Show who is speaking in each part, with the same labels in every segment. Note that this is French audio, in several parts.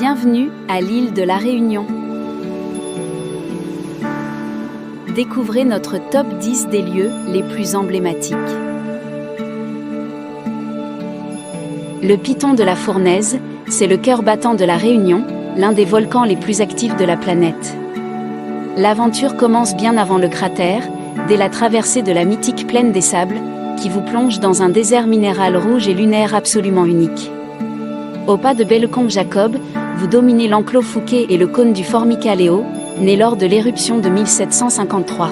Speaker 1: Bienvenue à l'île de la Réunion. Découvrez notre top 10 des lieux les plus emblématiques. Le Piton de la Fournaise, c'est le cœur battant de la Réunion, l'un des volcans les plus actifs de la planète. L'aventure commence bien avant le cratère, dès la traversée de la mythique plaine des Sables, qui vous plonge dans un désert minéral rouge et lunaire absolument unique. Au pas de Bellecombe-Jacob, vous dominez l'enclos Fouquet et le cône du Formica-Léo, né lors de l'éruption de 1753.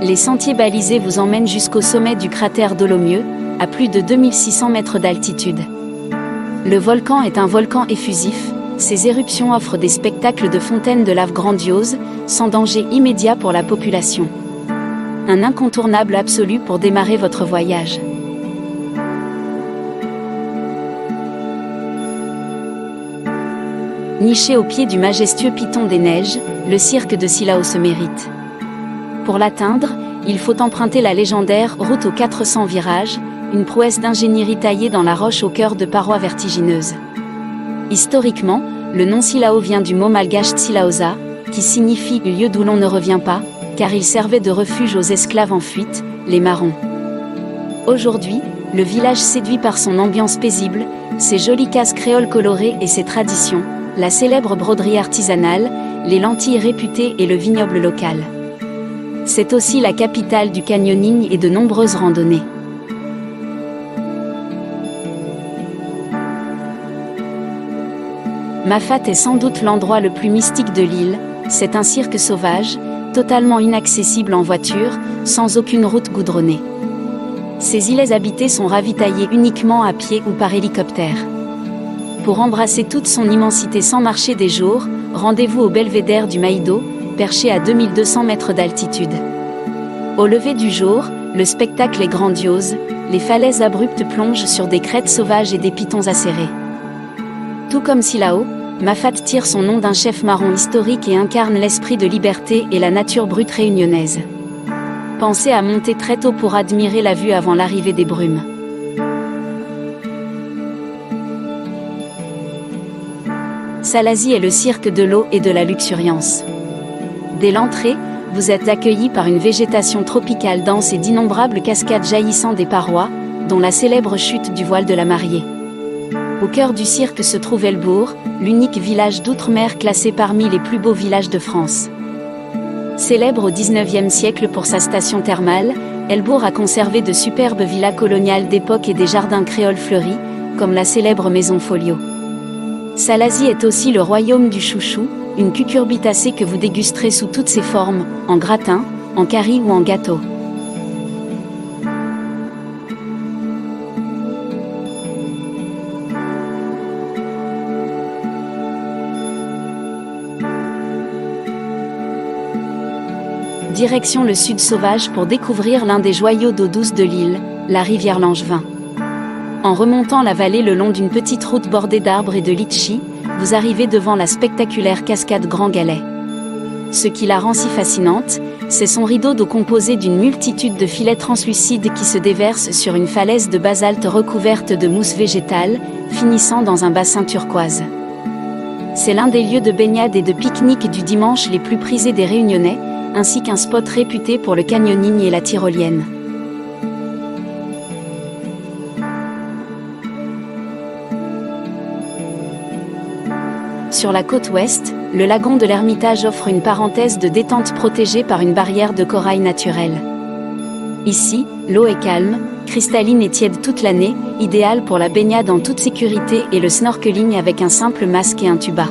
Speaker 1: Les sentiers balisés vous emmènent jusqu'au sommet du cratère Dolomieu, à plus de 2600 mètres d'altitude. Le volcan est un volcan effusif, ses éruptions offrent des spectacles de fontaines de lave grandioses, sans danger immédiat pour la population. Un incontournable absolu pour démarrer votre voyage. Niché au pied du majestueux Piton des Neiges, le cirque de Silao se mérite. Pour l'atteindre, il faut emprunter la légendaire route aux 400 virages, une prouesse d'ingénierie taillée dans la roche au cœur de parois vertigineuses. Historiquement, le nom Silao vient du mot malgache Tsilaosa, qui signifie « lieu d'où l'on ne revient pas », car il servait de refuge aux esclaves en fuite, les marrons. Aujourd'hui, le village séduit par son ambiance paisible, ses jolies cases créoles colorées et ses traditions, la célèbre broderie artisanale, les lentilles réputées et le vignoble local. C'est aussi la capitale du canyoning et de nombreuses randonnées. Mafat est sans doute l'endroit le plus mystique de l'île, c'est un cirque sauvage, totalement inaccessible en voiture, sans aucune route goudronnée. Ces îles habitées sont ravitaillées uniquement à pied ou par hélicoptère. Pour embrasser toute son immensité sans marcher des jours, rendez-vous au belvédère du Maïdo, perché à 2200 mètres d'altitude. Au lever du jour, le spectacle est grandiose, les falaises abruptes plongent sur des crêtes sauvages et des pitons acérés. Tout comme Silao, Mafat tire son nom d'un chef marron historique et incarne l'esprit de liberté et la nature brute réunionnaise. Pensez à monter très tôt pour admirer la vue avant l'arrivée des brumes. Salazie est le cirque de l'eau et de la luxuriance. Dès l'entrée, vous êtes accueillis par une végétation tropicale dense et d'innombrables cascades jaillissant des parois, dont la célèbre chute du voile de la mariée. Au cœur du cirque se trouve Elbourg, l'unique village d'outre-mer classé parmi les plus beaux villages de France. Célèbre au XIXe siècle pour sa station thermale, Elbourg a conservé de superbes villas coloniales d'époque et des jardins créoles fleuris, comme la célèbre maison Folio. Salazie est aussi le royaume du chouchou, une cucurbitacée que vous dégusterez sous toutes ses formes, en gratin, en curry ou en gâteau. Direction le sud sauvage pour découvrir l'un des joyaux d'eau douce de l'île, la rivière Langevin. En remontant la vallée le long d'une petite route bordée d'arbres et de litchis, vous arrivez devant la spectaculaire cascade Grand Galet. Ce qui la rend si fascinante, c'est son rideau d'eau composé d'une multitude de filets translucides qui se déversent sur une falaise de basalte recouverte de mousse végétale, finissant dans un bassin turquoise. C'est l'un des lieux de baignade et de pique-nique du dimanche les plus prisés des Réunionnais, ainsi qu'un spot réputé pour le canyoning et la tyrolienne. Sur la côte ouest, le lagon de l'Ermitage offre une parenthèse de détente protégée par une barrière de corail naturelle. Ici, l'eau est calme, cristalline et tiède toute l'année, idéale pour la baignade en toute sécurité et le snorkeling avec un simple masque et un tuba.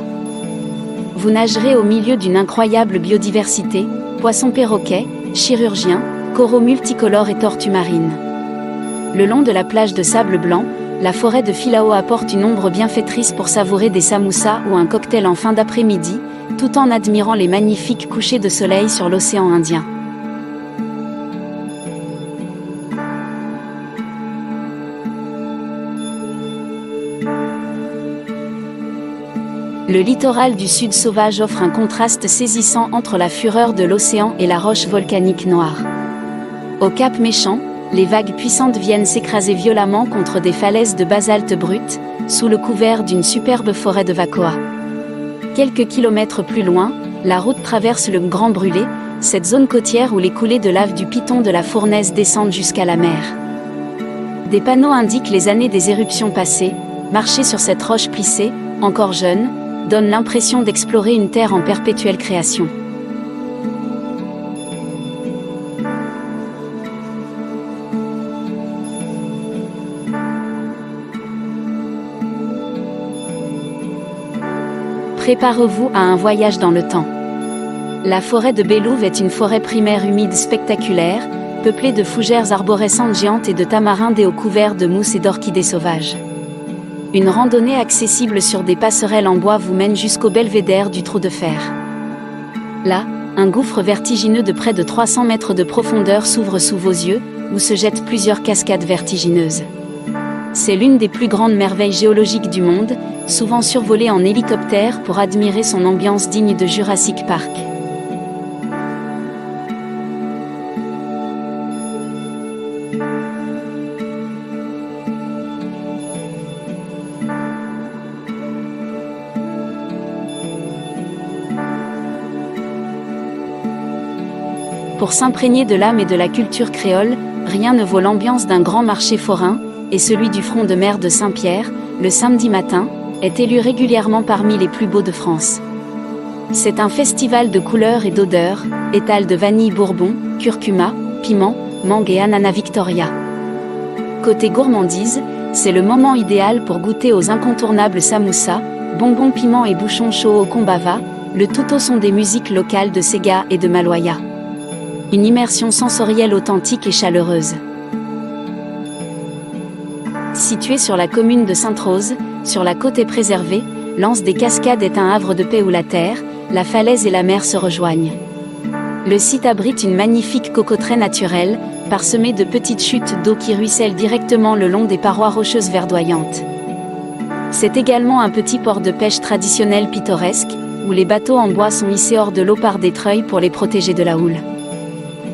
Speaker 1: Vous nagerez au milieu d'une incroyable biodiversité, poissons perroquets, chirurgiens, coraux multicolores et tortues marines. Le long de la plage de sable blanc, la forêt de Filao apporte une ombre bienfaitrice pour savourer des samoussas ou un cocktail en fin d'après-midi, tout en admirant les magnifiques couchers de soleil sur l'océan Indien. Le littoral du sud sauvage offre un contraste saisissant entre la fureur de l'océan et la roche volcanique noire. Au Cap Méchant, les vagues puissantes viennent s'écraser violemment contre des falaises de basalte brut, sous le couvert d'une superbe forêt de Vacoa. Quelques kilomètres plus loin, la route traverse le Grand Brûlé, cette zone côtière où les coulées de lave du piton de la Fournaise descendent jusqu'à la mer. Des panneaux indiquent les années des éruptions passées. Marcher sur cette roche plissée, encore jeune, donne l'impression d'explorer une terre en perpétuelle création. Préparez-vous à un voyage dans le temps. La forêt de Bélouve est une forêt primaire humide spectaculaire, peuplée de fougères arborescentes géantes et de tamarindés aux couverts de mousse et d'orchidées sauvages. Une randonnée accessible sur des passerelles en bois vous mène jusqu'au belvédère du Trou de Fer. Là, un gouffre vertigineux de près de 300 mètres de profondeur s'ouvre sous vos yeux, où se jettent plusieurs cascades vertigineuses. C'est l'une des plus grandes merveilles géologiques du monde, souvent survolée en hélicoptère pour admirer son ambiance digne de Jurassic Park. Pour s'imprégner de l'âme et de la culture créole, rien ne vaut l'ambiance d'un grand marché forain, et celui du front de mer de Saint-Pierre, le samedi matin, est élu régulièrement parmi les plus beaux de France. C'est un festival de couleurs et d'odeurs, étals de vanille bourbon, curcuma, piment, mangue et ananas Victoria. Côté gourmandise, c'est le moment idéal pour goûter aux incontournables samoussas, bonbons piment et bouchons chauds au kombava, le tout au son des musiques locales de Sega et de Maloya. Une immersion sensorielle authentique et chaleureuse. Située sur la commune de Sainte-Rose, sur la côte préservée, l'anse des Cascades est un havre de paix où la terre, la falaise et la mer se rejoignent. Le site abrite une magnifique cocoterie naturelle, parsemée de petites chutes d'eau qui ruissellent directement le long des parois rocheuses verdoyantes. C'est également un petit port de pêche traditionnel pittoresque, où les bateaux en bois sont hissés hors de l'eau par des treuils pour les protéger de la houle.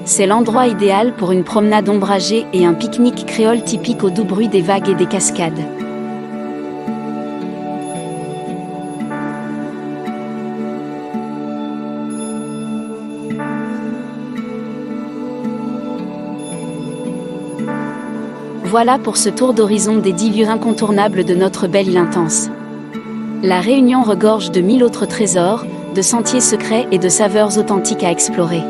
Speaker 1: C'est l'endroit idéal pour une promenade ombragée et un pique-nique créole typique au doux bruit des vagues et des cascades. Voilà pour ce tour d'horizon des 10 lieux incontournables de notre belle île intense. La Réunion regorge de 1000 autres trésors, de sentiers secrets et de saveurs authentiques à explorer.